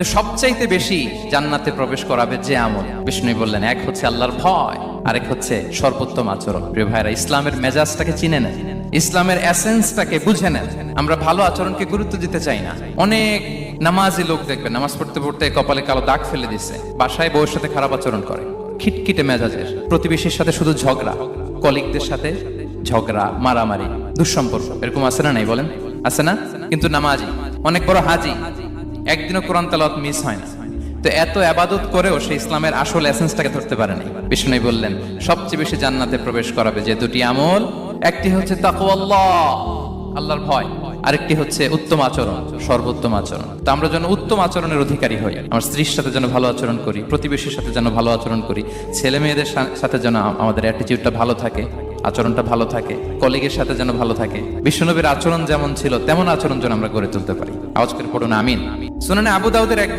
সবচাইতে বেশি জান্নাতে প্রবেশ করাবে যে আমল, বিষ্ণু বললেন, এক হচ্ছে আল্লাহর ভয়, আরেক হচ্ছে সর্বোত্তম আচরণ। প্রিয় ভাইরা, ইসলামের মেজাজটাকে চিনে নেন, ইসলামের এসেন্সটাকে বুঝে নেন। আমরা ভালো আচরণকে গুরুত্ব দিতে চাই না। অনেক নামাজি লোক দেখবেন নামাজ পড়তে পড়তে কপালে কালো দাগ ফেলে দিচ্ছে, বাসায় বউয়ের সাথে খারাপ আচরণ করে, খিটখিটে মেজাজের, প্রতিবেশীর সাথে শুধু ঝগড়া, কলিগদের সাথে ঝগড়া, মারামারি, দুঃসম্পর্ক, এরকম আছে না? নাই বলেন, আছে না? কিন্তু নামাজি, অনেক বড় হাজি, একদিনও কোরআন তেলাওয়াত মিস হয় না। তো এত আবাদত করেও সে ইসলামের আসল এসেন্সটাকে ধরতে পারেনি। বিষ্ণু বললেন, সবচেয়ে বেশি জান্নাতে প্রবেশ করাবে যে দুটি আমল, একটি হচ্ছে তাকওয়াল্লাহ, আল্লাহর ভয়, আরেকটি হচ্ছে উত্তম আচরণ, সর্বোত্তম আচরণ। তো আমরা যেন উত্তম আচরণের অধিকারী হই, আমার স্ত্রীর সাথে যেন ভালো আচরণ করি, প্রতিবেশীর সাথে যেন ভালো আচরণ করি, ছেলে মেয়েদের সাথে যেন আমাদের অ্যাটিটিউডটা ভালো থাকে, আচরণটা ভালো থাকে, কলিগের সাথে যেন ভালো থাকে। বিশ্বনবীর আচরণ যেমন ছিল তেমন আচরণ যেন আমরা গড়ে তুলতে পারি। আওয়াজ করে পড়ুন আমিন। শুনানে আবু দাউদের এক